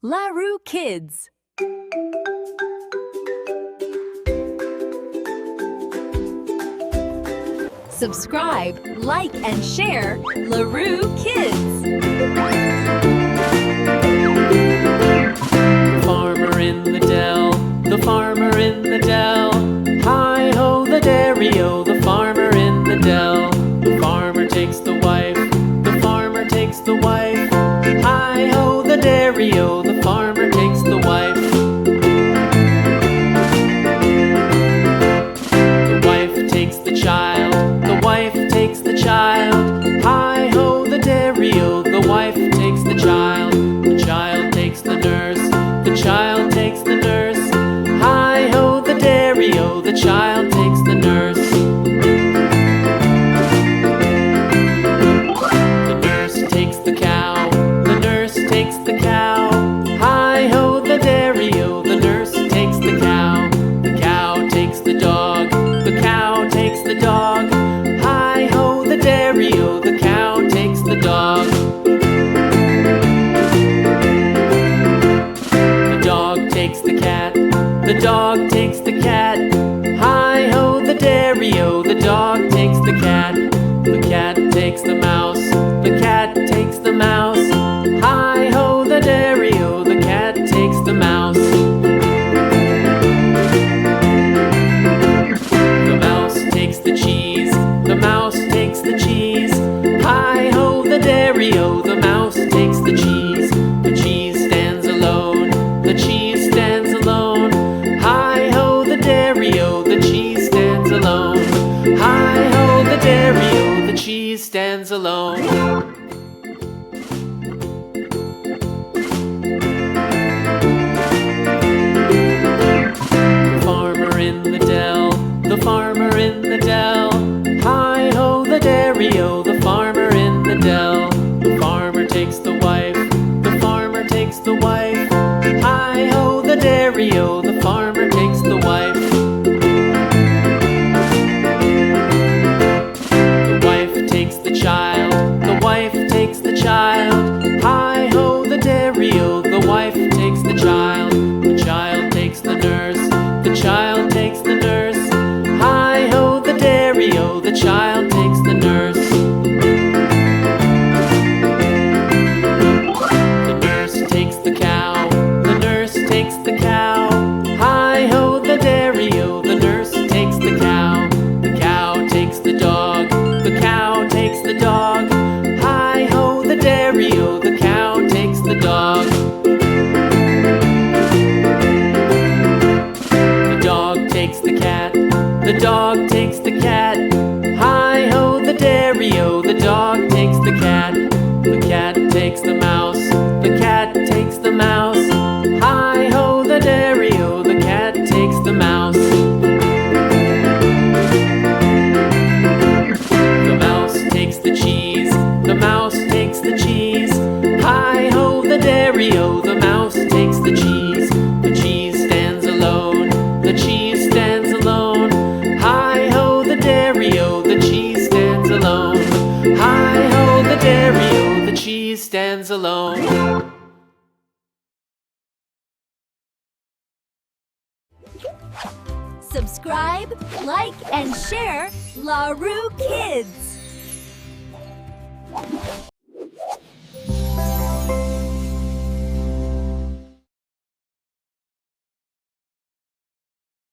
LaRu Kids. Subscribe, like, and share LaRu Kids. The farmer in the dell, the farmer in the dell. Hi-ho the dairy-o, the farmer in the dell. The farmer takes the wife, the farmer takes the wife. Hi-ho the dairy-o, the farmer takes the wife. The wife takes the child, the wife takes the child. Hi-ho the dairy-o, the wife takes the child. The child takes the nurse, the child takes the nurse. Hi-ho the dairy-o, the child takes the nurse. The nurse takes the cow, the nurse takes the cow. Hi-ho the dairy-o, the nurse takes the cow. The cow takes the dog, the cow takes the dog. Hi-ho the dairy-o, the cow takes the dog. The dog takes the cat, the dog takes the cat. Hi-ho the dairy-o, the dog takes the cat. The cat takes the mouse, the cat takes the mouse. Hi-ho the dairy-o, the cat takes the mouse. The mouse takes the cheese, the mouse takes the cheese. Hi-ho the dairy-o, the mouse takes the cheese. The cheese stands alone, the cheese stands alone. Hi-ho the dairy-o, the cheese stands alone. Hi-ho the dairy-o, the cheese stands alone. The farmer in the dell, the farmer in the dell. Hi-ho the dairy-o, the farmer in the dell. The farmer takes the wife, the farmer takes the wife. Hi-ho the dairy-o, the farmer takes the wife. The wife takes the child, the wife takes the child. Hi-ho the dairy-o, the wife takes the child. The child takes the nurse, the child takes the nurse. Hi-ho the dairy-o, the child takes the nurse. The nurse takes the cow, the nurse takes the cow. Hi-ho the dairy-o, the nurse takes the cow. The cow takes the dog, the cow takes the dog. Hi-ho the dairy-o, the cow takes the dog. The dog takes the cat, the dog takes the cat. Hi-ho the dairy-o, the dog takes the cat. The cat takes the mouse, the cat takes the mouse. Hi-ho the dairy-o, the cat takes the mouse. The mouse takes the cheese, the mouse takes the cheese. Hi-ho the dairy-o, the mouse takes the cheese. The cheese stands alone, the cheese stands alone. Hi-ho the dairy-o, the cheese stands alone. Hi-ho the dairy-o, the cheese stands alone. Subscribe, like, and share LaRu Kids.